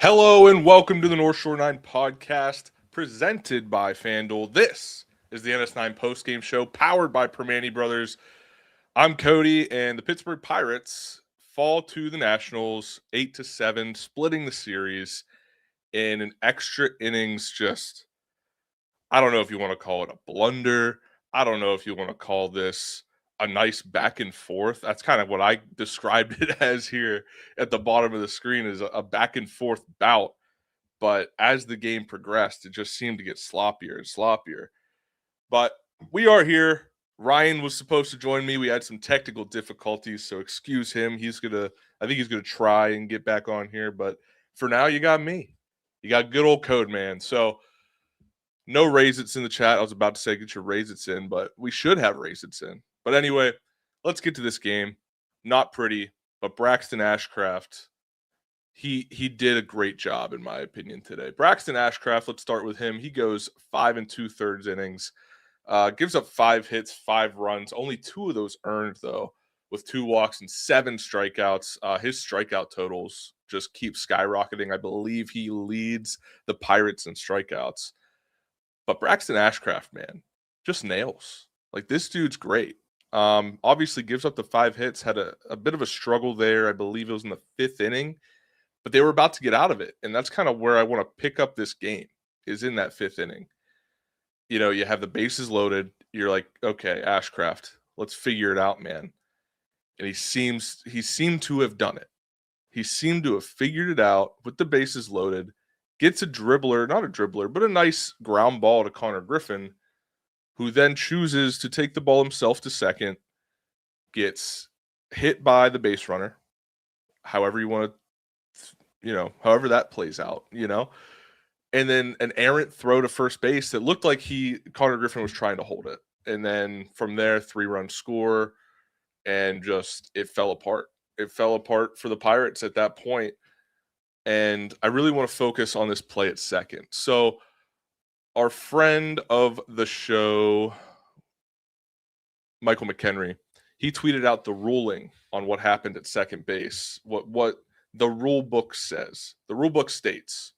Hello and welcome to the North Shore 9 podcast presented by FanDuel. This is the NS9 postgame show powered by Permani Brothers. I'm Cody, and the Pittsburgh Pirates fall to the Nationals 8-7, splitting the series in an extra innings. I don't know if you want to call it a blunder. I don't know if you want to call this a nice back and forth. That's kind of what I described it as here at the bottom of the screen, is a back and forth bout. But as the game progressed, it just seemed to get sloppier and sloppier. But we are here. Ryan was supposed to join me. We had some technical difficulties, so excuse him. I think he's gonna try and get back on here. But for now, you got me. You got good old Code Man. So no Raisits in the chat. I was about to say get your Raisits in, but we should have Raisits in. But anyway, let's get to this game. Not pretty, but Braxton Ashcraft, he did a great job, in my opinion, today. Braxton Ashcraft, let's start with him. He goes 5 2/3 innings, gives up 5 hits, 5 runs, only 2 of those earned, though, with 2 walks and 7 strikeouts. His strikeout totals just keep skyrocketing. I believe he leads the Pirates in strikeouts. But Braxton Ashcraft, man, just nails. Like, this dude's great. Obviously gives up the 5 hits, had a bit of a struggle there. I believe it was in the 5th inning. But they were about to get out of it, and that's kind of where I want to pick up this game, is in that 5th inning. You know, you have the bases loaded. You're like, okay, Ashcraft, let's figure it out, man. And he seemed to have done it. He seemed to have figured it out with the bases loaded, gets not a dribbler, but a nice ground ball to Connor Griffin, who then chooses to take the ball himself to second, gets hit by the base runner, however you want to, however that plays out, and then an errant throw to first base that looked like Connor Griffin was trying to hold it. And then from there, 3-run score, and just it fell apart. It fell apart for the Pirates at that point. And I really want to focus on this play at second. So our friend of the show, Michael McHenry, he tweeted out the ruling on what happened at second base. What the rule book says. The rule book states,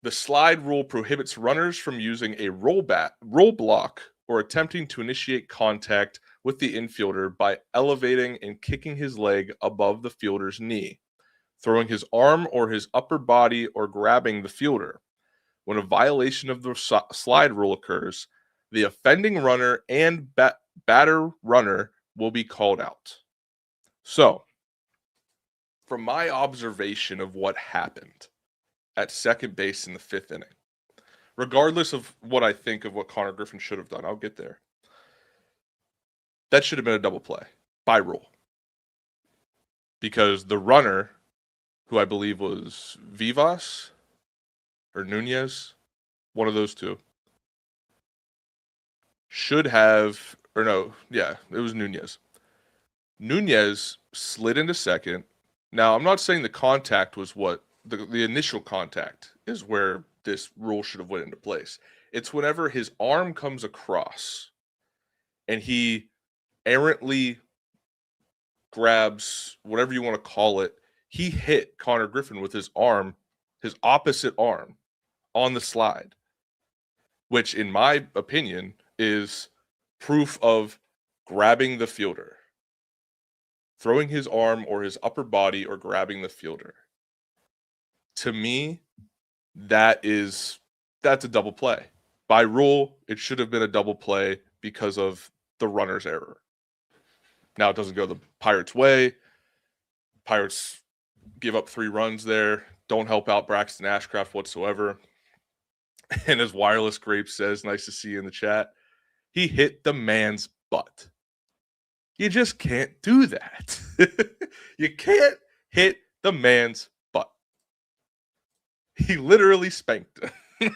the slide rule prohibits runners from using a roll block or attempting to initiate contact with the infielder by elevating and kicking his leg above the fielder's knee, throwing his arm or his upper body, or grabbing the fielder. When a violation of the slide rule occurs, the offending runner and batter runner will be called out. So, from my observation of what happened at second base in the 5th inning, regardless of what I think of what Connor Griffin should have done, I'll get there. That should have been a double play by rule. Because the runner, who I believe was Vivas or Nunez, one of those two, should have, it was Nunez. Nunez slid into second. Now, I'm not saying the contact was what the initial contact is where this rule should have went into place. It's whenever his arm comes across and he errantly grabs, whatever you want to call it, he hit Connor Griffin with his arm, his opposite arm, on the slide, which in my opinion is proof of grabbing the fielder. Throwing his arm or his upper body or grabbing the fielder. To me, that's a double play. By rule, it should have been a double play because of the runner's error. Now, it doesn't go the Pirates' way. Pirates give up 3 runs there. Don't help out Braxton Ashcraft whatsoever. And as Wireless Grape says, nice to see you in the chat, he hit the man's butt. You just can't do that. You can't hit the man's butt. He literally spanked him.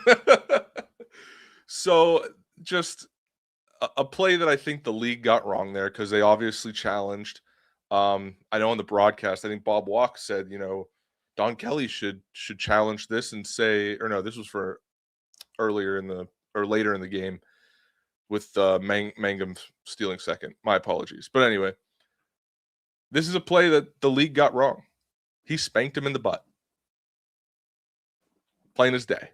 So just a play that I think the league got wrong there, because they obviously challenged. I know on the broadcast, I think Bob Walk said, Don Kelly should challenge this and say, or no, this was for later in the game with Mangum stealing second. My apologies. But anyway, this is a play that the league got wrong. He spanked him in the butt. plain as day.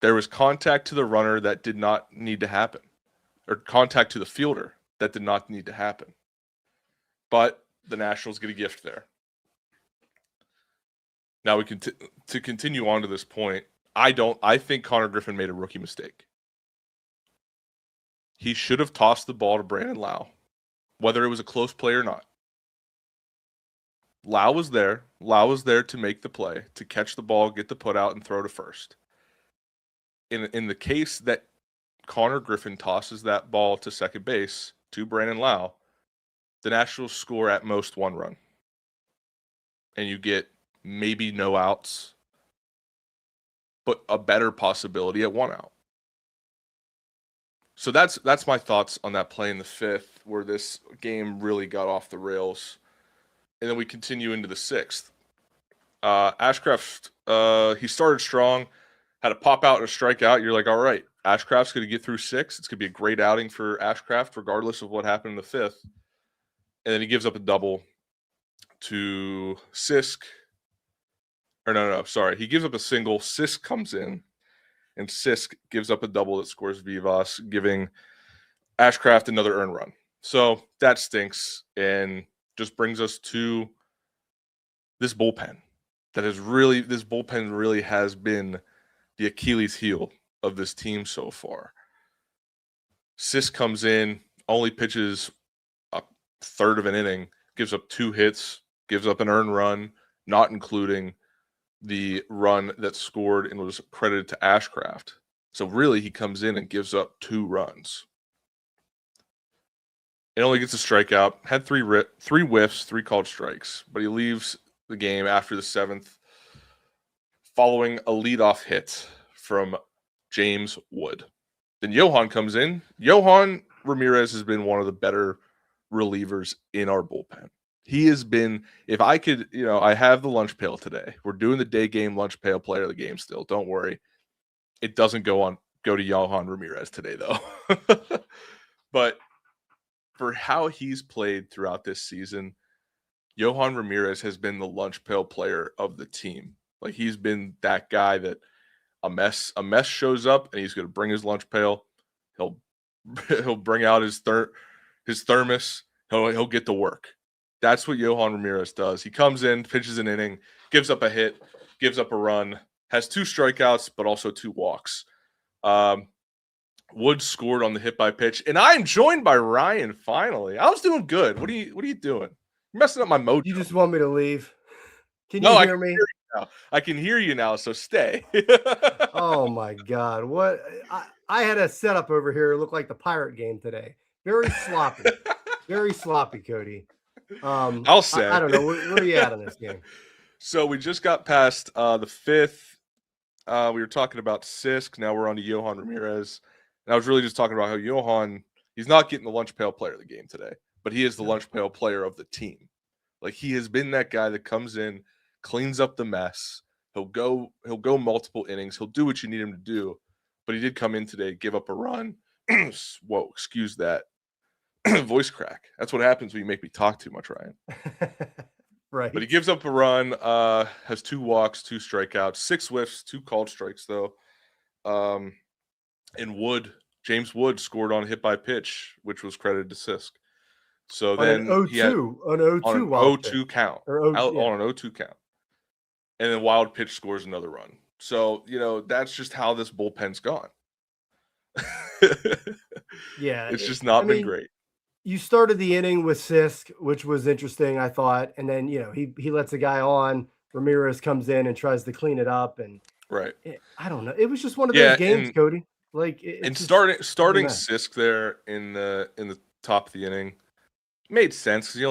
There was contact to the runner that did not need to happen, or contact to the fielder that did not need to happen. But the Nationals get a gift there. Now we can to continue on to this point. I think Connor Griffin made a rookie mistake. He should have tossed the ball to Brandon Lau, whether it was a close play or not. Lau was there. Lau was there to make the play, to catch the ball, get the put out, and throw to first. In the case that Connor Griffin tosses that ball to second base to Brandon Lau, the Nationals score at most 1 run. And you get maybe no outs, but a better possibility at 1 out. So that's my thoughts on that play in the 5th, where this game really got off the rails. And then we continue into the 6th. Ashcraft, he started strong, had a pop out and a strikeout. You're like, all right, Ashcraft's going to get through 6. It's going to be a great outing for Ashcraft, regardless of what happened in the 5th. And then he gives up a double to Sisk. Or no, sorry. He gives up a single. Sisk comes in, and Sisk gives up a double that scores Vivas, giving Ashcraft another earned run. So that stinks and just brings us to this bullpen. This bullpen really has been the Achilles heel of this team so far. Sisk comes in, only pitches a third of an inning, gives up 2 hits, gives up an earned run, not including the run that scored and was credited to Ashcraft. So really, he comes in and gives up 2 runs. It only gets a strikeout, had 3 whiffs, 3 called strikes, but he leaves the game after the 7th following a leadoff hit from James Wood. Then Johan comes in. Johan Ramirez has been one of the better relievers in our bullpen. He has been, if I could, I have the lunch pail today. We're doing the day game lunch pail player of the game still. Don't worry. It doesn't go to Johan Ramirez today, though. But for how he's played throughout this season, Johan Ramirez has been the lunch pail player of the team. Like, he's been that guy that a mess shows up and he's going to bring his lunch pail. He'll bring out his thermos. He'll get to work. That's what Johan Ramirez does. He comes in, pitches an inning, gives up a hit, gives up a run, has 2 strikeouts, but also 2 walks. Wood scored on the hit by pitch, and I'm joined by Ryan finally. I was doing good. What are you doing? You're messing up my mojo. You just want me to leave? Can you hear me? I can hear you now, so stay. Oh my God. What I had a setup over here. It looked like the Pirate game today. Very sloppy. Very sloppy, Cody. I'll say. I don't know. Where are you at on this game? So we just got past the 5th. We were talking about Sisk. Now we're on to Johan Ramirez. And I was really just talking about how Johan, he's not getting the lunch pail player of the game today, but he is the lunch pail player of the team. Like, he has been that guy that comes in, cleans up the mess. He'll go multiple innings. He'll do what you need him to do. But he did come in today, give up a run. Whoa, excuse that. Voice crack. That's what happens when you make me talk too much, Ryan. Right. But he gives up a run, has 2 walks, 2 strikeouts, 6 whiffs, 2 called strikes, though. And James Wood scored on a hit by pitch, which was credited to Sisk. So on then an he had on an 0-2 count. On an 0-2 count. And then wild pitch scores another run. So, that's just how this bullpen's gone. Yeah. It's just not been great. You started the inning with Sisk, which was interesting, I thought. And then, he lets the guy on. Ramirez comes in and tries to clean it up. And right. I don't know. It was just one of those games, Cody. Like, starting Sisk there in the top of the inning made sense because he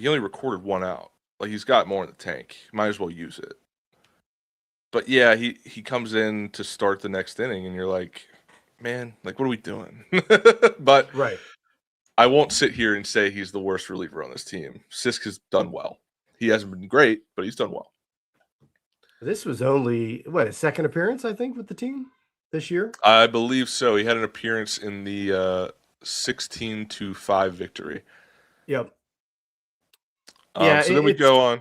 only recorded 1 out. Like, he's got more in the tank. Might as well use it. But yeah, he comes in to start the next inning, and you're like, man, like, what are we doing? But right. I won't sit here and say he's the worst reliever on this team. Sisk has done well. He hasn't been great, but he's done well. This was only, his second appearance, I think, with the team this year? I believe so. He had an appearance in the 16-5 victory. Yep. So then we go on.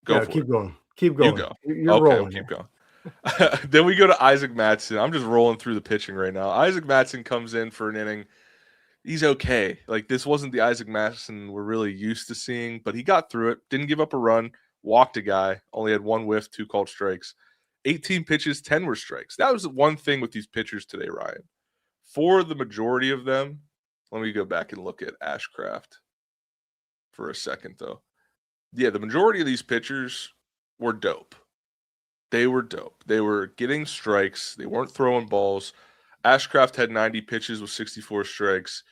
Keep going. Keep going. You go. You're rolling. Keep going. Then we go to Isaac Mattson. I'm just rolling through the pitching right now. Isaac Mattson comes in for an inning. He's okay. Like, this wasn't the Isaac Mattson we're really used to seeing, but he got through it. Didn't give up a run. Walked a guy. Only had 1 whiff, 2 called strikes. 18 pitches, 10 were strikes. That was the one thing with these pitchers today, Ryan. For the majority of them, let me go back and look at Ashcraft for a second, though. Yeah, the majority of these pitchers were dope. They were dope. They were getting strikes. They weren't throwing balls. Ashcraft had 90 pitches with 64 strikes.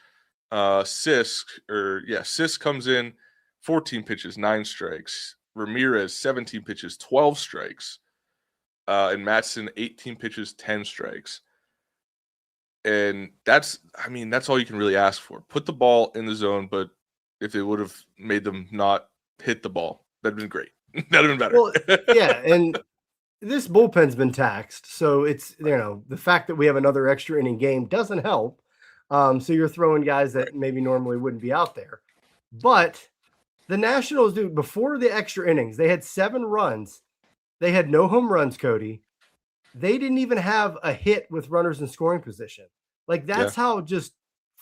Sisk comes in, 14 pitches, 9 strikes. Ramirez, 17 pitches, 12 strikes. And Mattson, 18 pitches, 10 strikes. And that's all you can really ask for. Put the ball in the zone, but if it would have made them not hit the ball, that'd been great. That'd have been better. Well, yeah, and this bullpen's been taxed, so it's, the fact that we have another extra inning game doesn't help. So you're throwing guys that maybe normally wouldn't be out there. But the Nationals, dude, before the extra innings, they had 7 runs. They had no home runs, Cody. They didn't even have a hit with runners in scoring position. Like, that's how just,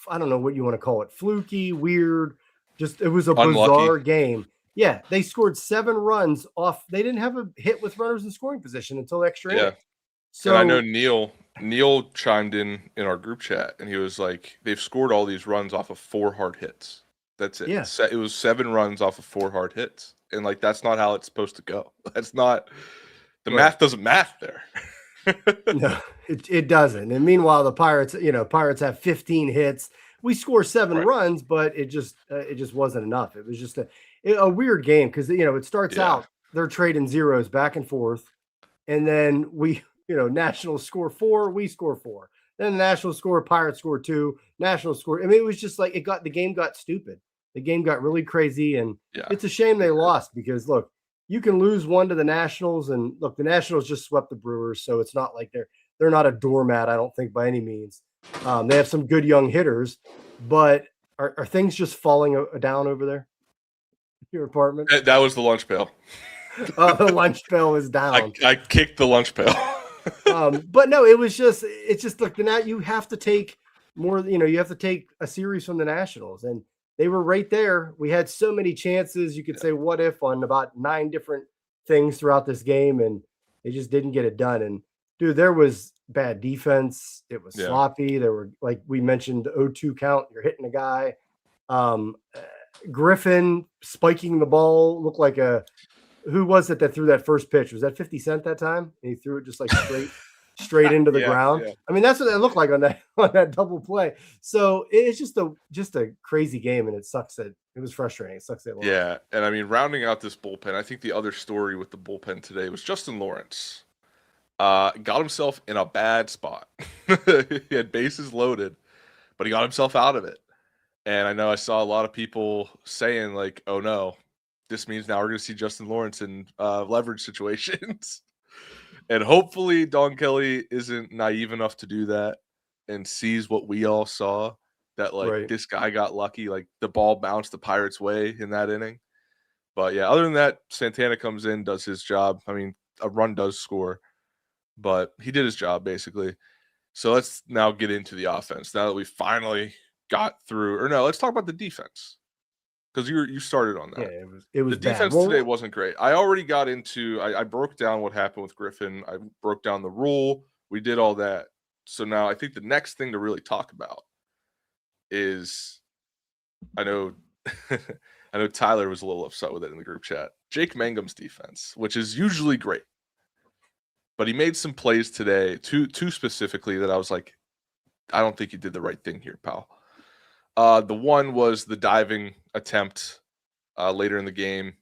I don't know what you want to call it, fluky, weird. Just, it was a bizarre game. Yeah, they scored 7 runs off. They didn't have a hit with runners in scoring position until extra inning. So, and I know Neil chimed in our group chat, and he was like, they've scored all these runs off of 4 hard hits. That's it. Yeah. It was 7 runs off of 4 hard hits. And, like, that's not how it's supposed to go. That's not – the math doesn't math there. No, it doesn't. And meanwhile, the Pirates have 15 hits. We score 7 runs, but it just wasn't enough. It was just a weird game because, it starts out, they're trading zeros back and forth. And then Nationals score 4, we score 4. Then the Nationals score, Pirates score 2, Nationals score. I mean, it was just like the game got stupid. The game got really crazy. And it's a shame they lost because, look, you can lose 1 to the Nationals. And look, the Nationals just swept the Brewers. So it's not like they're not a doormat, I don't think, by any means. They have some good young hitters. But are things just falling down over there? Your apartment? That was the lunch pail. The lunch pail is down. I kicked the lunch pail. But no, it's just look, now you have to take more, you have to take a series from the Nationals, and they were right there. We had so many chances. You could say what if on about 9 different things throughout this game, and they just didn't get it done. And dude, there was bad defense. It was sloppy. There were, like we mentioned, the 0-2 count. You're hitting a guy. Griffin spiking the ball looked like who was it that threw that first pitch? Was that 50 Cent that time? And he threw it just like straight into the ground. Yeah. I mean, that's what that looked like on that double play. So it's just a crazy game, and it sucks that it was frustrating. It sucks that. Yeah, and I mean, rounding out this bullpen, I think the other story with the bullpen today was Justin Lawrence. Got himself in a bad spot. He had bases loaded, but he got himself out of it. And I know I saw a lot of people saying, like, oh no, this means now we're going to see Justin Lawrence in leverage situations. And hopefully Don Kelly isn't naive enough to do that and sees what we all saw, that, like, this guy got lucky. Like, the ball bounced the Pirates' way in that inning. But, yeah, other than that, Santana comes in, does his job. I mean, a run does score, but he did his job, basically. So let's now get into the offense. Now that we finally got through – or no, let's talk about the defense. Because you started on that. Yeah, it was the defense today wasn't great. I already got into I broke down what happened with Griffin. I broke down the rule. We did all that. So now I think the next thing to really talk about is, I know Tyler was a little upset with it in the group chat. Jake Mangum's defense, which is usually great. But he made some plays today, two specifically, that I was like, I don't think you did the right thing here, pal. The one was the diving attempt later in the game.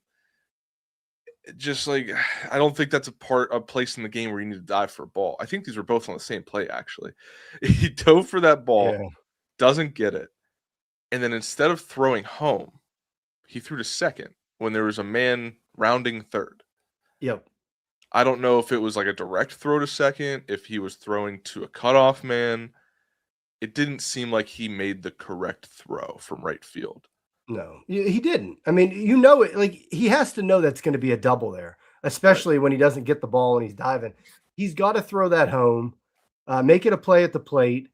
Just like, I don't think that's a place in the game where you need to dive for a ball. I think these were both on the same play, actually. He dove for that ball, doesn't get it. And then instead of throwing home, he threw to second when there was a man rounding third. Yep. I don't know if it was like a direct throw to second, if he was throwing to a cutoff man. It didn't seem like he made the correct throw from right field. No, he didn't. I mean, it, like, he has to know that's going to be a double there, especially when he doesn't get the ball and he's diving. he's got to throw that home, make it a play at the plate.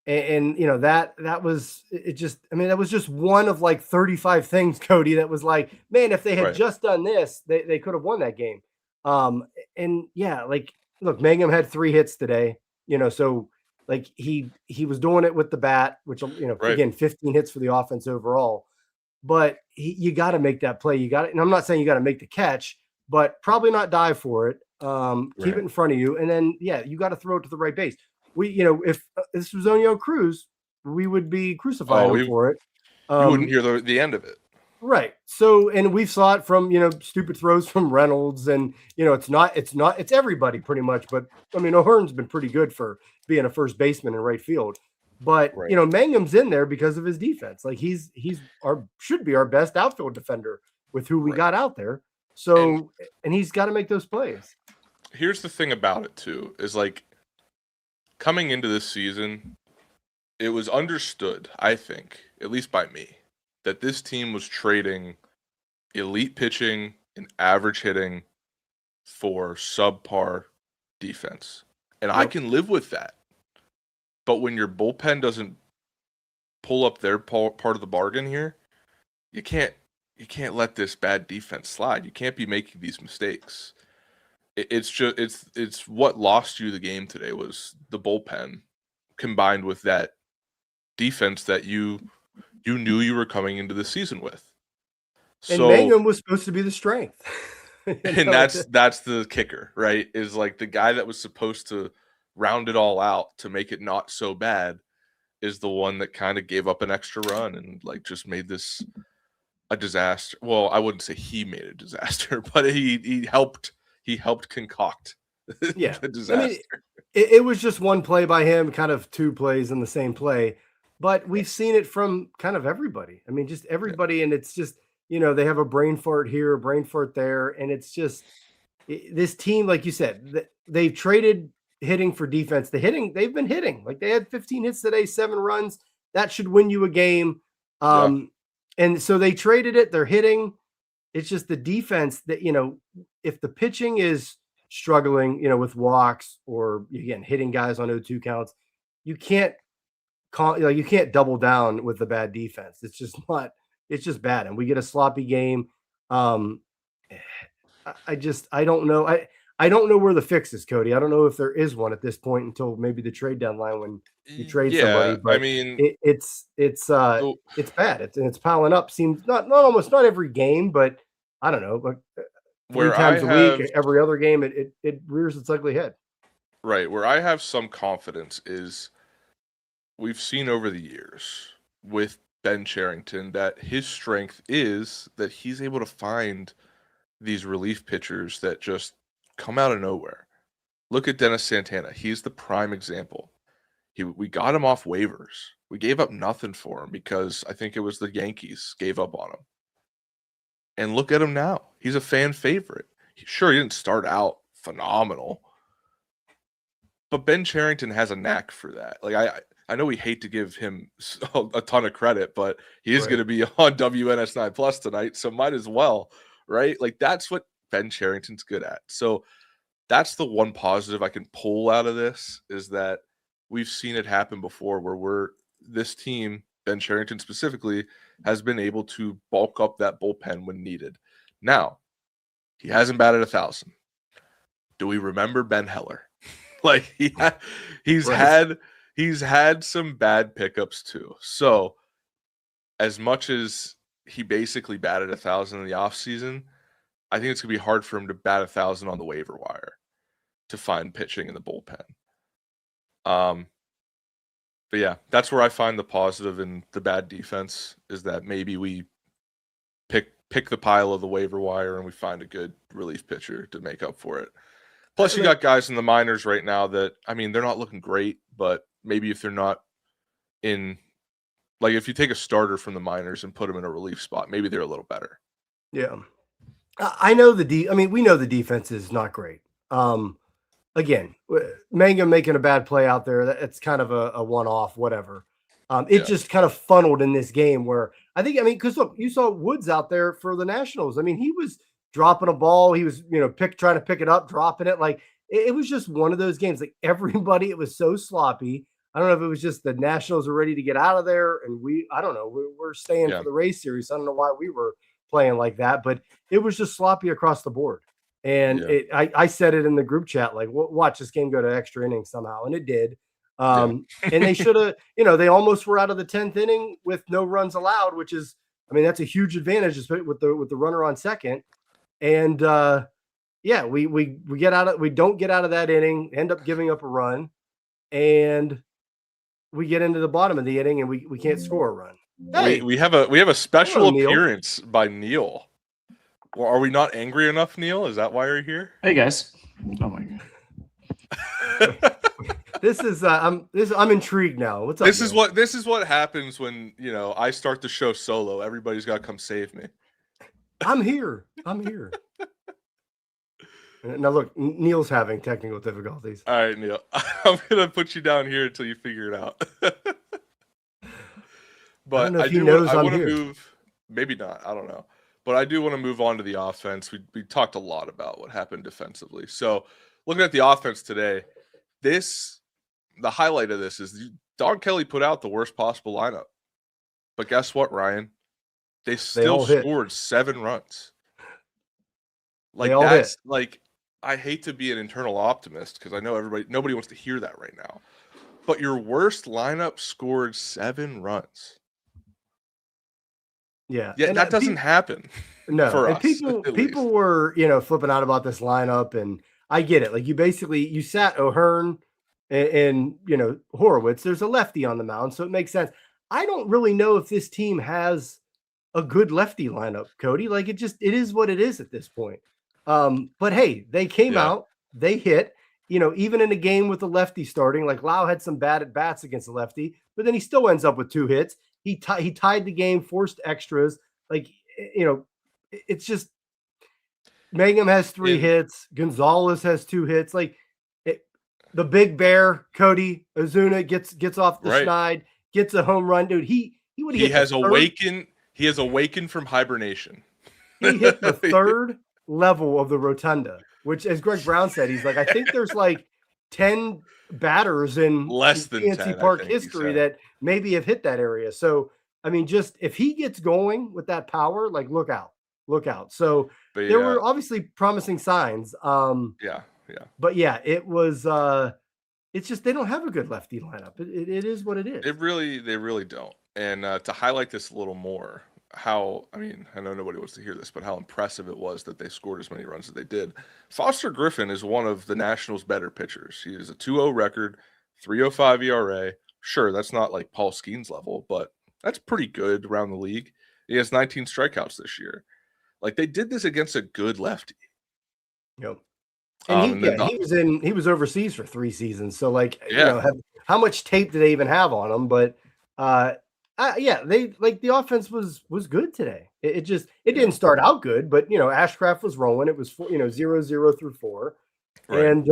And that was it. Just, I mean, that was just one of like 35 things, Cody, that was like, man, if they had Right. just done this, they could have won that game. And yeah, like, look, Mangum had 3 hits today, so like he was doing it with the bat, which, Right. again, 15 hits for the offense overall. But you got to make that play. You got it. And I'm not saying you got to make the catch, but probably not dive for it. Keep it in front of you. And then, yeah, you got to throw it to the right base. If this was Onyo Cruz, we would be crucifying him for it. You wouldn't hear the end of it. Right. So, and we've saw it from, stupid throws from Reynolds, and, it's everybody pretty much. But I mean, O'Hearn's been pretty good for being a first baseman in right field. But, Mangum's in there because of his defense. Like he's should be our best outfield defender with who we got out there. So, and he's got to make those plays. Here's the thing about it too, is like coming into this season, it was understood, I think, at least by me, that this team was trading elite pitching and average hitting for subpar defense. And I can live with that. But when your bullpen doesn't pull up their part of the bargain here, you can't let this bad defense slide. You can't be making these mistakes. It's what lost you the game today was the bullpen combined with that defense that you knew you were coming into the season with. And Mangum was supposed to be the strength. And that's the kicker, right? Is like the guy that was supposed to round it all out to make it not so bad is the one that kind of gave up an extra run and like just made this a disaster. Well, I wouldn't say he made a disaster, but he helped concoct the disaster. I mean, it was just one play by him, kind of 2 plays in the same play, but we've seen it from kind of everybody. I mean, just everybody, and it's just, they have a brain fart here, a brain fart there, and it's just this team, like you said, they've traded hitting for defense. They've been hitting. Like they had 15 hits today, 7 runs. That should win you a game. And so they traded it. They're hitting. It's just the defense that, if the pitching is struggling, with walks or again hitting guys on 0-2 counts, you can't double down with the bad defense. It's just bad. And we get a sloppy game. I don't know. I don't know where the fix is, Cody. I don't know if there is one at this point until maybe the trade deadline when you trade somebody. But I mean, it's bad. It's piling up. Seems not almost not every game, but I don't know. But 3 times a week, every other game, it rears its ugly head. Right. Where I have some confidence is we've seen over the years with Ben Cherington that his strength is that he's able to find these relief pitchers that just come out of nowhere. Look at Dennis Santana. He's the prime example. We got him off waivers. We gave up nothing for him because I think it was the Yankees gave up on him. And look at him now. He's a fan favorite. Sure, he didn't start out phenomenal, but Ben Cherington has a knack for that. Like I know we hate to give him a ton of credit, but he is going to be on WNS9 Plus tonight, so might as well, right? Like that's what Ben Cherington's good at. So that's the one positive I can pull out of this is that we've seen it happen before where this team, Ben Cherington specifically, has been able to bulk up that bullpen when needed. Now, he hasn't batted 1,000. Do we remember Ben Heller? Like he's had some bad pickups too. So as much as he basically batted 1,000 in the offseason, I think it's gonna be hard for him to bat 1,000 on the waiver wire to find pitching in the bullpen. But yeah, that's where I find the positive in the bad defense is that maybe we pick the pile of the waiver wire and we find a good relief pitcher to make up for it. Plus, you got guys in the minors right now that, I mean, they're not looking great, but maybe if they're not in, like if you take a starter from the minors and put them in a relief spot, maybe they're a little better. Yeah. I know we know the defense is not great. Again, Mangum making a bad play out there, it's kind of a one-off, whatever. It just kind of funneled in this game where because look, you saw Woods out there for the Nationals. I mean, he was dropping a ball. He was, trying to pick it up, dropping it. Like it was just one of those games. Like everybody, it was so sloppy. I don't know if it was just the Nationals were ready to get out of there, and I don't know, we're staying for the race series. I don't know why we were playing like that, but it was just sloppy across the board. And I said it in the group chat, like, watch this game go to extra innings somehow, and it did. And they should have, they almost were out of the 10th inning with no runs allowed, which is, I mean, that's a huge advantage with the runner on second. And we get out of, we don't get out of that inning, end up giving up a run, and we get into the bottom of the inning and we can't score a run. Hey, we have a special appearance by Neil. Well, are we not angry enough, Neil? Is that why you're here? Hey guys. Oh my god. I'm intrigued now. What's up? This is what happens when, I start the show solo. Everybody's got to come save me. I'm here. Now look, Neil's having technical difficulties. All right, Neil. I'm gonna put you down here until you figure it out. But I do want to move. Maybe not. I don't know. But I do want to move on to the offense. We talked a lot about what happened defensively. So looking at the offense today, the highlight of this is Don Kelly put out the worst possible lineup. But guess what, Ryan? They still scored 7 runs. Like that's like, I hate to be an internal optimist because I know nobody wants to hear that right now. But your worst lineup scored 7 runs. Yeah, that doesn't happen. No, for and us, people were flipping out about this lineup, and I get it. Like you sat O'Hearn and Horowitz. There's a lefty on the mound, so it makes sense. I don't really know if this team has a good lefty lineup, Cody. Like it is what it is at this point. But hey, they came out, they hit. Even in a game with the lefty starting, like Lau had some bad at bats against the lefty, but then he still ends up with 2 hits. He tied the game, forced extras. Like, it's just Mangum has 3 hits. Gonzalez has 2 hits. Like the big bear, Cody Ozuna gets off the schneid, gets a home run, dude. He has awakened. He has awakened from hibernation. He hit the 3rd level of the rotunda, which, as Greg Brown said, he's like, I think there's like 10 batters in less than PNC Park history that maybe have hit that area. So, I mean, just if he gets going with that power, like look out. So there were obviously promising signs. But yeah, it was. It's just they don't have a good lefty lineup. It is what it is. They really don't. And to highlight this a little more, I know nobody wants to hear this, but how impressive it was that they scored as many runs as they did. Foster Griffin is one of the Nationals' better pitchers. He has a 2.0 record, 3.05 ERA. Sure, that's not like Paul Skeens level, but that's pretty good around the league. He has 19 strikeouts this year. Like they did this against a good lefty. Yep. And he was overseas for 3 seasons. So how much tape do they even have on him? But the offense was good today. It didn't start out good, but Ashcraft was rolling. It was 0-0 through 4. Right. And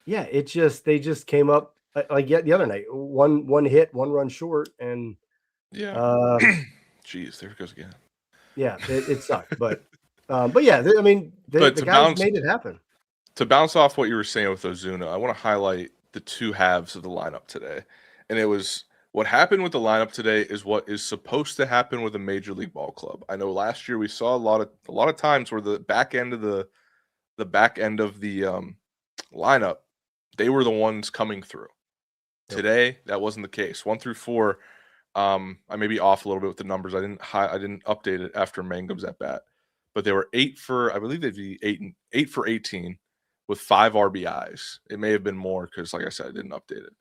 they just came up the other night, one hit, 1 run short, and geez, there it goes again. Yeah, it sucked, but yeah, the guys made it happen. To bounce off what you were saying with Ozuna, I want to highlight the 2 halves of the lineup today, and it was what happened with the lineup today is what is supposed to happen with a major league ball club. I know last year we saw a lot of times where the back end of the lineup, they were the ones coming through. Yep. Today, that wasn't the case. 1 through 4. I may be off a little bit with the numbers. I didn't update it after Mangum's at bat, but they were 8 for 18 with 5 RBIs. It may have been more because, like I said, I didn't update it,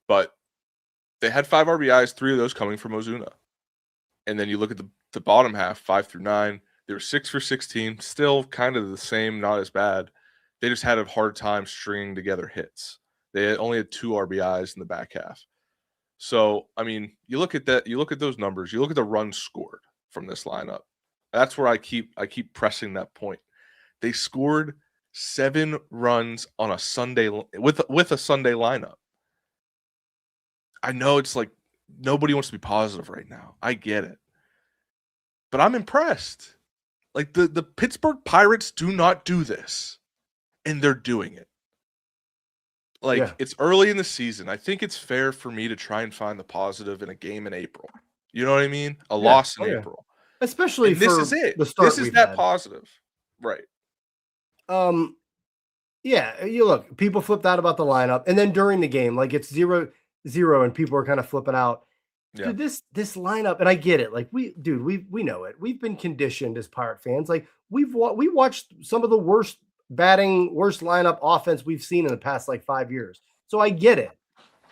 but they had 5 RBIs, 3 of those coming from Ozuna. And then you look at the bottom half, 5 through 9, they were 6 for 16, still kind of the same, not as bad. They just had a hard time stringing together hits. They only had 2 RBIs in the back half. So, you look at that, you look at those numbers, you look at the runs scored from this lineup. That's where I keep pressing that point. They scored 7 runs on a Sunday with a Sunday lineup. I know it's like nobody wants to be positive right now. I get it. But I'm impressed. Like the Pittsburgh Pirates do not do this. and they're doing it. Like, Yeah. it's early in the season. I think it's fair for me to try and find the positive in a game in April. You know what I mean? A Yeah. loss in Oh, yeah. April. Especially And this is for it. the This start is we've that had. positive. Right. Yeah, you look, people flipped out about the lineup, and then during the game, like it's 0-0, and people are kind of flipping out. Yeah. Dude, this lineup, and I get it. Like we know it. We've been conditioned as Pirate fans. Like we watched some of the worst lineup offense we've seen in the past like 5 years. So I get it.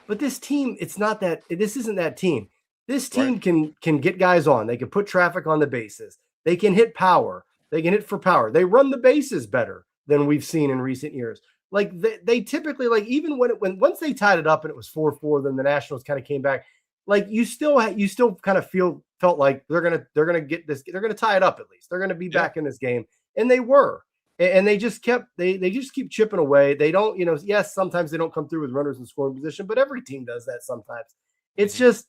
But this team, it's not that. This isn't that team. This Right. team can get guys on. They can put traffic on the bases. They can hit power. They can hit for power. They run the bases better than we've seen in recent years. Like they typically, like, even when once they tied it up and it was 4-4, then the Nationals kind of came back. Like you still kind of felt like they're gonna get this. They're gonna tie it up at least. They're gonna be Yeah. back in this game, and they were. And they just keep chipping away. They don't, yes, sometimes they don't come through with runners in scoring position, but every team does that sometimes. It's just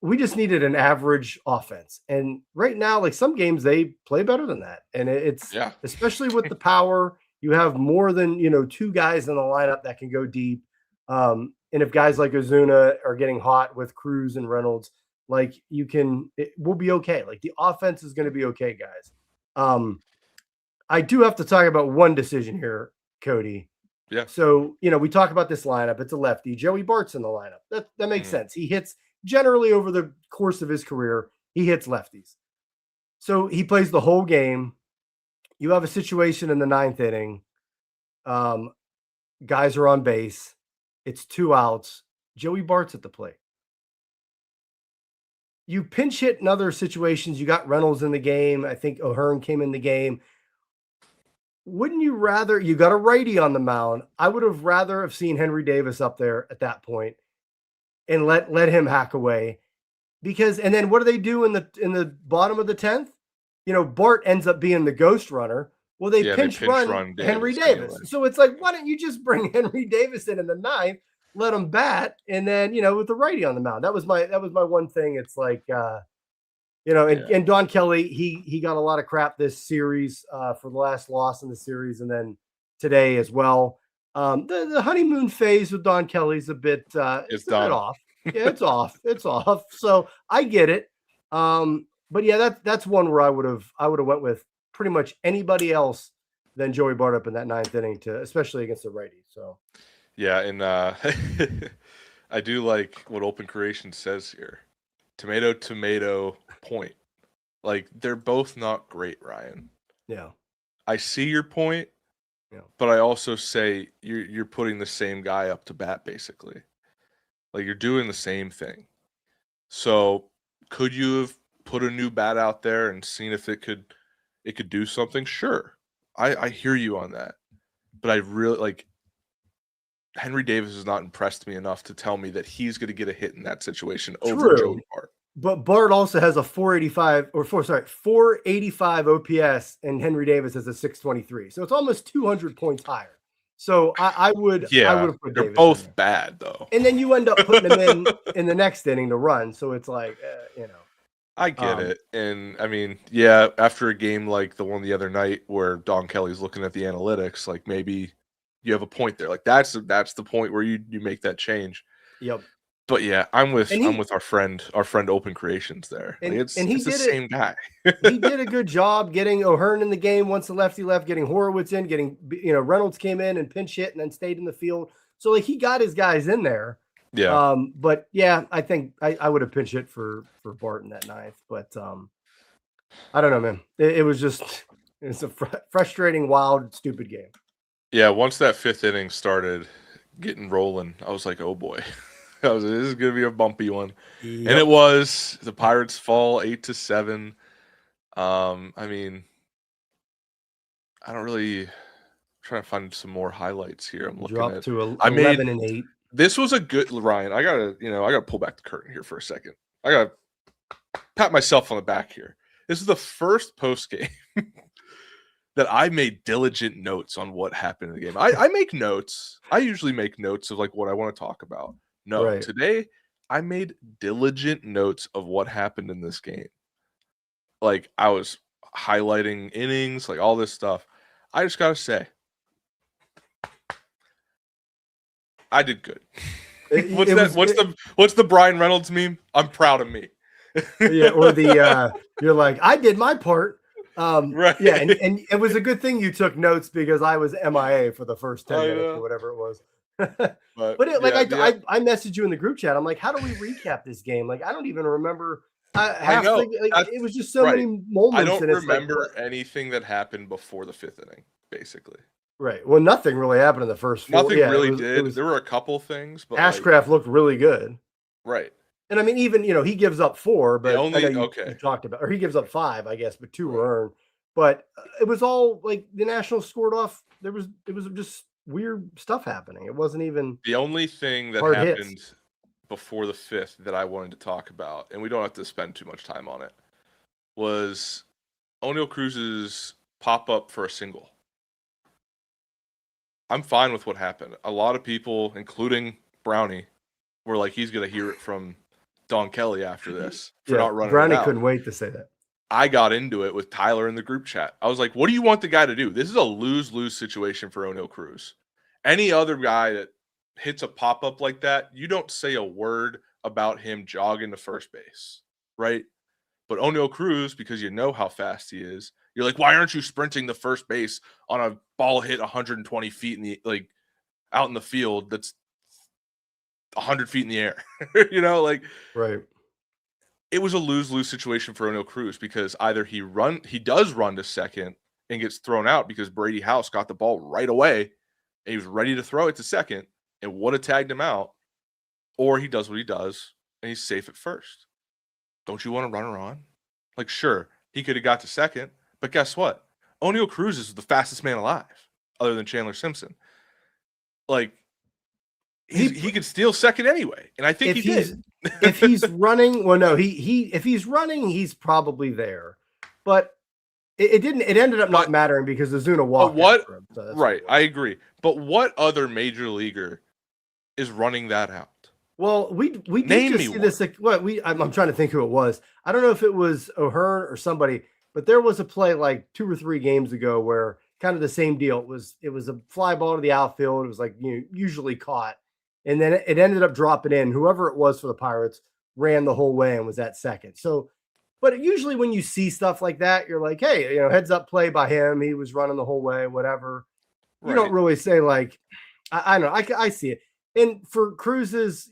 we just needed an average offense. And right now, like some games they play better than that. And it's especially with the power, you have more than, two guys in the lineup that can go deep. And if guys like Ozuna are getting hot with Cruz and Reynolds, like we'll be okay. Like the offense is going to be okay, guys. I do have to talk about one decision here, Cody. Yeah. So, we talk about this lineup. It's a lefty. Joey Bart's in the lineup. That makes sense. He hits generally over the course of his career. He hits lefties. So he plays the whole game. You have a situation in the ninth inning. Guys are on base. It's 2 outs. Joey Bart's at the plate. You pinch hit in other situations. You got Reynolds in the game. I think O'Hearn came in the game. Wouldn't you rather, you got a righty on the mound? I would have rather have seen Henry Davis up there at that point and let him hack away, and then what do they do in the bottom of the 10th? Bart ends up being the ghost runner. Well, they pinch run Henry Davis. Anyway. So it's like, why don't you just bring Henry Davis in the ninth, let him bat, and then, with the righty on the mound? That was my one thing. It's like, and Don Kelly, he got a lot of crap this series for the last loss in the series, and then today as well. The honeymoon phase with Don Kelly's a bit it's a bit off. Yeah, it's off. It's off. So I get it. But yeah, that's one where I would have went with pretty much anybody else than Joey Bart up in that ninth inning, especially against the righty. So yeah, and I do like what Open Creation says here. Tomato point. Like, they're both not great, Ryan. Yeah. I see your point. Yeah. But I also say you're putting the same guy up to bat, basically. Like, you're doing the same thing. So could you have put a new bat out there and seen if it could do something? Sure. I hear you on that. But I really, like, Henry Davis has not impressed me enough to tell me that he's going to get a hit in that situation over Joey Bart. But Bart also has a 485 OPS, and Henry Davis has a 623. So it's almost 200 points higher. So I would have put they're Davis both bad though. And then you end up putting him in the next inning to run. So it's like, I get it. And I mean, yeah, after a game like the one the other night where Don Kelly's looking at the analytics, like maybe you have a point there. Like that's the point where you make that change. Yep. But yeah, I'm with our friend Open Creations there. And, like it's the same guy. He did a good job getting O'Hearn in the game once the lefty left, getting Horowitz in, getting Reynolds came in and pinch hit and then stayed in the field. So like he got his guys in there. Yeah. But yeah, I think I would have pinch hit for Bart in that ninth. But I don't know, man. It's a frustrating, wild, stupid game. Yeah, once that fifth inning started getting rolling, I was like, oh boy. This is going to be a bumpy one. Yep. And it was. The Pirates fall 8-7. I mean, I don't really... I'm trying to find some more highlights here. I'm looking at to 11-8. This was a good... Ryan, I got to pull back the curtain here for a second. I got to pat myself on the back here. This is the first post game that I made diligent notes on what happened in the game. I make notes. I usually make notes of like what I want to talk about. No, right. Today I made diligent notes of what happened in this game. Like I was highlighting innings, like all this stuff. I just gotta say, I did good. What's the Brian Reynolds meme? I'm proud of me. Yeah, or the you're like, I did my part. Right. Yeah, and it was a good thing you took notes because I was MIA for the first 10 minutes or whatever it was. But I messaged you in the group chat. I'm like, how do we recap this game? Like, I don't even remember. I know. It was just so many moments. I don't remember anything that happened before the 5th inning, basically. Right. Well, nothing really happened in the first 4. Nothing really did. There were a couple things, but Ashcraft looked really good. Right. And I mean, even he gives up 4, but you talked about, or he gives up 5, I guess, but 2 were earned. But it was all like the Nationals scored off. It was just weird stuff happening. It wasn't even the only thing that happened before the 5th that I wanted to talk about, and we don't have to spend too much time on it, was O'Neal Cruz's pop up for a single. I'm fine with what happened. A lot of people, including Brownie, were like, he's going to hear it from Don Kelly after this for not running Brownie it out. couldn't wait to say that. I got into it with Tyler in the group chat. I was like, what do you want the guy to do? This is a lose-lose situation for O'Neal Cruz. Any other guy that hits a pop-up like that, you don't say a word about him jogging to first base, right? But O'Neal Cruz, because you know how fast he is, you're like, why aren't you sprinting to first base on a ball hit 120 feet in the out in the field that's 100 feet in the air? You know, right. It was a lose-lose situation for O'Neal Cruz because either he does run to second and gets thrown out because Brady House got the ball right away and he was ready to throw it to second and would have tagged him out, or he does what he does and he's safe at first. Don't you want to run her on? Like, sure, he could have got to second, but guess what? O'Neal Cruz is the fastest man alive, other than Chandler Simpson. Like, he could steal second anyway, and I think he did. If he's running, well, no, if he's running, he's probably there. But it didn't. It ended up not mattering because Ozuna walked. After him, so right, I agree. But what other major leaguer is running that out? Well, we did just see this. I'm trying to think who it was. I don't know if it was O'Hearn or somebody, but there was a play like 2 or 3 games ago where kind of the same deal. It was a fly ball to the outfield. It was like usually caught. And then it ended up dropping in. Whoever it was for the Pirates ran the whole way and was at second. So, but usually when you see stuff like that, you're like, hey, heads up play by him. He was running the whole way, whatever. Right. You don't really say like, I don't know. I see it. And for Cruz's,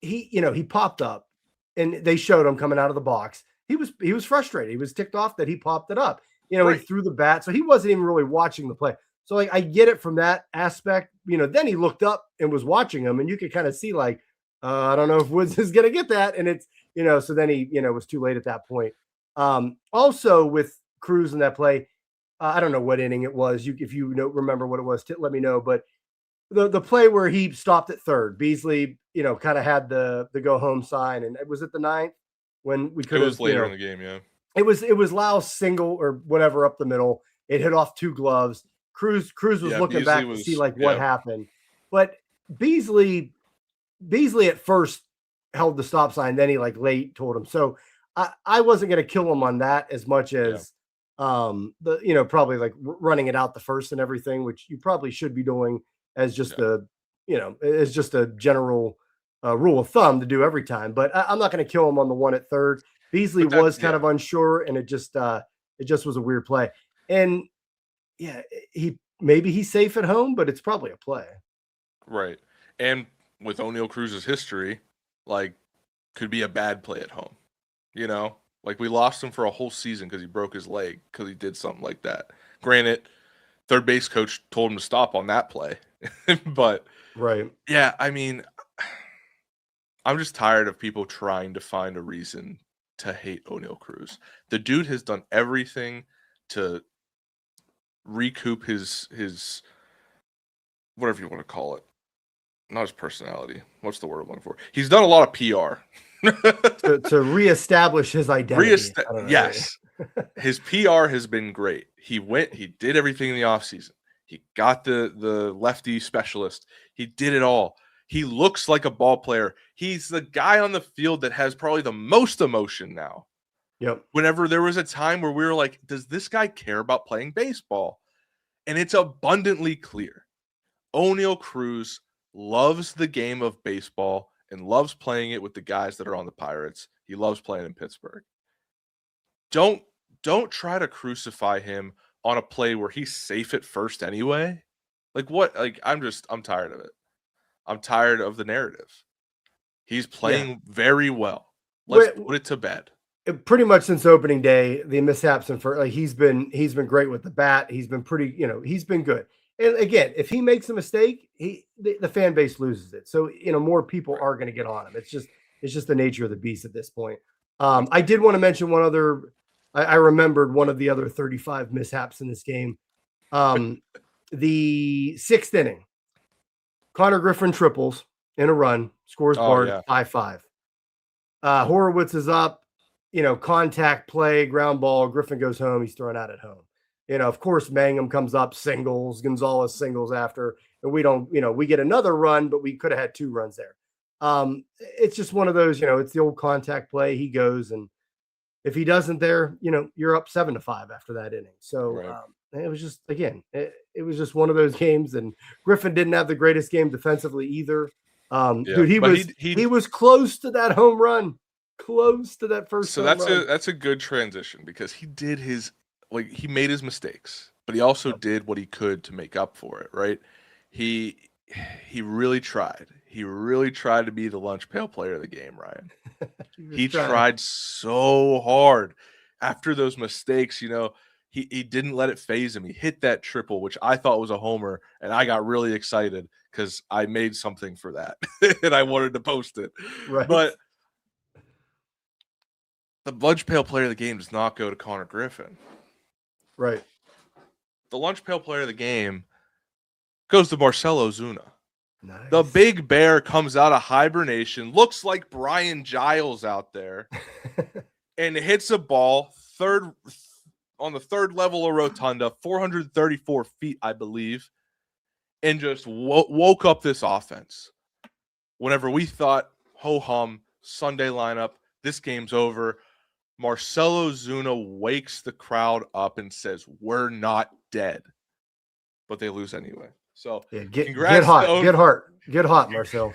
he popped up and they showed him coming out of the box. He was frustrated. He was ticked off that he popped it up. Right. He threw the bat. So he wasn't even really watching the play. So I get it from that aspect, then he looked up and was watching him and you could kind of see like, I don't know if Woods is going to get that. And it's, so then he, was too late at that point. Also with Cruz in that play, I don't know what inning it was. If you remember what it was, let me know. But the play where he stopped at third, Beasley, kind of had the go home sign. And it was at the 9th when we could have. It was later in the game. Yeah. It was Lau's single or whatever up the middle. It hit off 2 gloves. Cruz was looking Beasley back to see what happened, but Beasley at first held the stop sign. Then he late told him. So I wasn't going to kill him on that as much as probably running it out the first and everything, which you probably should be doing as just as just a general rule of thumb to do every time. But I'm not going to kill him on the one at third. Beasley was kind of unsure, and it just was a weird play. And yeah, he's safe at home, but it's probably a play. Right. And with O'Neal Cruz's history, could be a bad play at home. We lost him for a whole season because he broke his leg because he did something like that. Granted, third base coach told him to stop on that play. But right. Yeah, I mean, I'm just tired of people trying to find a reason to hate O'Neal Cruz. The dude has done everything to recoup his whatever you want to call it, not his personality. What's the word I'm looking for? He's done a lot of PR to reestablish his identity. Yes. His PR has been great. He did everything in the offseason. He got the lefty specialist. He did it all. He looks like a ball player. He's the guy on the field that has probably the most emotion now. Yep. Whenever there was a time where we were like, does this guy care about playing baseball? And it's abundantly clear. O'Neal Cruz loves the game of baseball and loves playing it with the guys that are on the Pirates. He loves playing in Pittsburgh. Don't try to crucify him on a play where he's safe at first anyway. Like what? Like I'm tired of it. I'm tired of the narrative. He's playing very well. Let's put it to bed. Pretty much since opening day, the mishaps and for he's been great with the bat. He's been pretty, he's been good. And again, if he makes a mistake, the fan base loses it. So more people are going to get on him. It's just the nature of the beast at this point. I did want to mention one other. I remembered one of the other 35 mishaps in this game. The 6th inning, Connor Griffin triples in a run, scores Bard 5-5. Horowitz is up. Contact play, ground ball, Griffin goes home. He's thrown out at home. Of course, Mangum comes up, singles, Gonzalez singles after, and we don't, we get another run, but we could have had 2 runs there. It's just one of those, it's the old contact play. He goes, and if he doesn't there, you're up 7-5 after that inning. So it was just, again, it was just one of those games, and Griffin didn't have the greatest game defensively either. Dude, he was close to that home run. Close to that first. So that's a good transition because he did he made his mistakes, but he also did what he could to make up for it, right? He really tried. He really tried to be the lunch pail player of the game, Ryan. he tried so hard after those mistakes, he didn't let it phase him. He hit that triple, which I thought was a homer, and I got really excited because I made something for that and I wanted to post it. Right. But the lunch pail player of the game does not go to Connor Griffin. Right. The lunch pail player of the game goes to Marcell Ozuna. Nice. The big bear comes out of hibernation, looks like Brian Giles out there, and hits a ball on the third level of Rotunda, 434 feet, I believe, and just woke up this offense. Whenever we thought, ho-hum, Sunday lineup, this game's over, Marcell Ozuna wakes the crowd up and says, "We're not dead," but they lose anyway. So get hot, Marcell.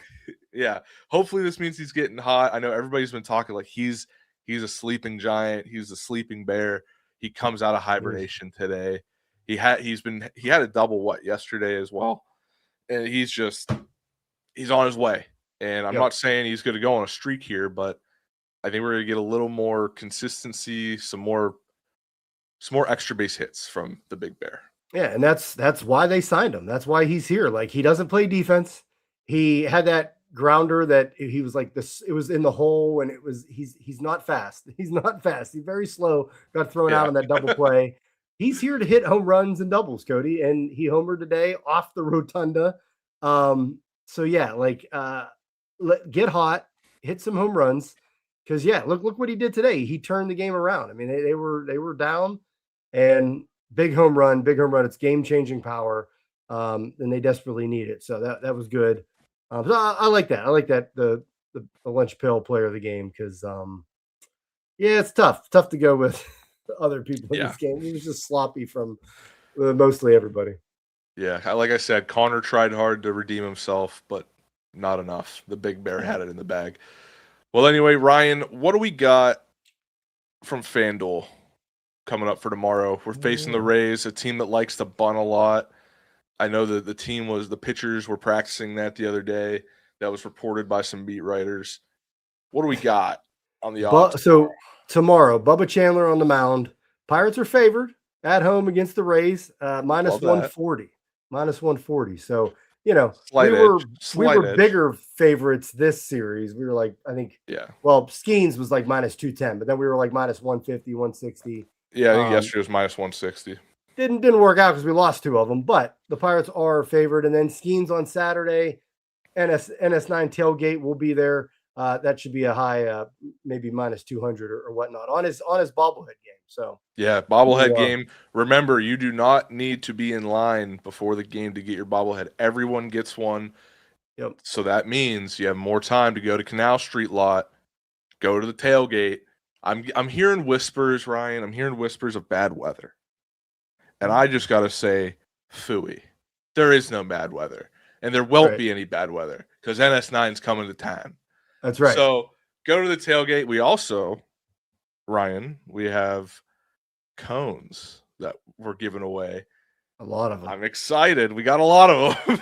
Yeah, hopefully this means he's getting hot. I know everybody's been talking like he's a sleeping giant, he's a sleeping bear. He comes out of hibernation today. He had a double yesterday as well, and he's on his way. And I'm not saying he's going to go on a streak here, but I think we're going to get a little more consistency, some more extra base hits from the big bear. Yeah, and that's why they signed him. That's why he's here. Like, he doesn't play defense. He had that grounder that he was like this. It was in the hole, and he's not fast. He's not fast. He's very slow. Got thrown out on that double play. He's here to hit home runs and doubles, Cody, and he homered today off the rotunda. So yeah, get hot, hit some home runs. Because look what he did today. He turned the game around. I mean, they were down, and big home run. It's game-changing power, and they desperately need it. So that was good. So I like that. I like that the lunch pail player of the game because it's tough to go with other people in this game. He was just sloppy from mostly everybody. Yeah, like I said, Connor tried hard to redeem himself, but not enough. The big bear had it in the bag. Well, anyway, Ryan, what do we got from FanDuel coming up for tomorrow? We're facing the Rays, a team that likes to bunt a lot. I know that the pitchers were practicing that the other day. That was reported by some beat writers. What do we got on the odds? So tomorrow, Bubba Chandler on the mound. Pirates are favored at home against the Rays, minus 140. Minus 140. So, we were bigger favorites this series. We were like, I think, Skeens was like minus 210, but then we were like minus 150, 160. Yeah, I think yesterday was minus 160. Didn't work out because we lost 2 of them, but the Pirates are favored. And then Skeens on Saturday, NS9 tailgate will be there. That should be a high, maybe minus 200 or whatnot on his bobblehead game. So bobblehead game. Remember, you do not need to be in line before the game to get your bobblehead. Everyone gets one. Yep. So that means you have more time to go to Canal Street lot, go to the tailgate, I'm hearing whispers, Ryan. I'm hearing whispers of bad weather. And I just got to say, phooey. There is no bad weather. And there won't be any bad weather because NS9's coming to town. That's right. So go to the tailgate. We also, Ryan, we have cones that we're giving away. A lot of them. I'm excited. We got a lot of them.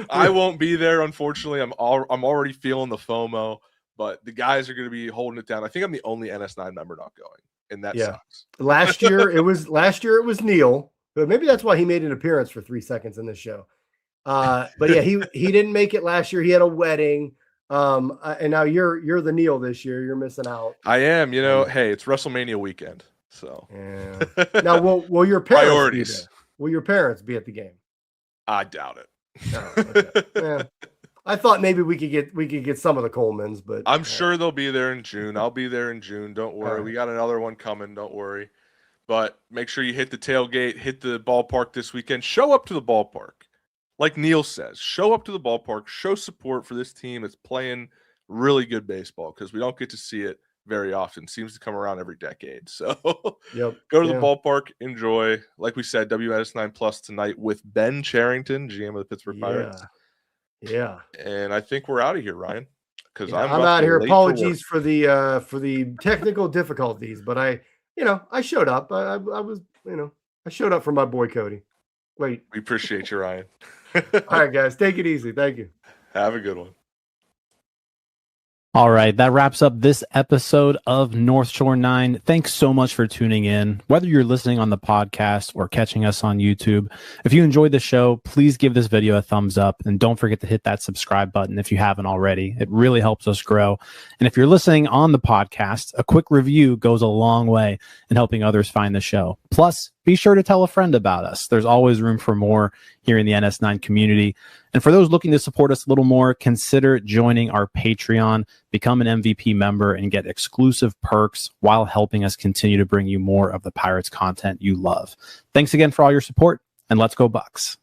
I won't be there, unfortunately. I'm already feeling the FOMO, but the guys are going to be holding it down. I think I'm the only NS9 member not going, and that sucks. Last year it was Neil, but maybe that's why he made an appearance for 3 seconds in this show. But yeah, he didn't make it last year. He had a wedding. And now you're the Neil this year. You're missing out. I am. You know, hey, it's WrestleMania weekend. So yeah. Now, will your parents priorities? Be there? Will your parents be at the game? I doubt it. Oh, okay. Yeah. I thought maybe we could get some of the Colemans, but I'm sure they'll be there in June. I'll be there in June. Don't worry. We got another one coming. Don't worry. But make sure you hit the tailgate, hit the ballpark this weekend. Show up to the ballpark. Like Neil says, show up to the ballpark. Show support for this team that's playing really good baseball because we don't get to see it very often. It seems to come around every decade. So go to the ballpark, enjoy. Like we said, WNS9 Plus tonight with Ben Cherington, GM of the Pittsburgh Pirates. Yeah. And I think we're out of here, Ryan. Because I'm out here. Apologies for the technical difficulties, but I showed up. I was, I showed up for my boy Cody. Wait. We appreciate you, Ryan. All right, guys. Take it easy. Thank you. Have a good one. All right, that wraps up this episode of North Shore 9. Thanks so much for tuning in. Whether you're listening on the podcast or catching us on YouTube, if you enjoyed the show, please give this video a thumbs up and don't forget to hit that subscribe button if you haven't already. It really helps us grow. And if you're listening on the podcast, a quick review goes a long way in helping others find the show. Plus, be sure to tell a friend about us. There's always room for more here in the NS9 community. And for those looking to support us a little more, consider joining our Patreon, become an MVP member, and get exclusive perks while helping us continue to bring you more of the Pirates content you love. Thanks again for all your support, and let's go Bucks.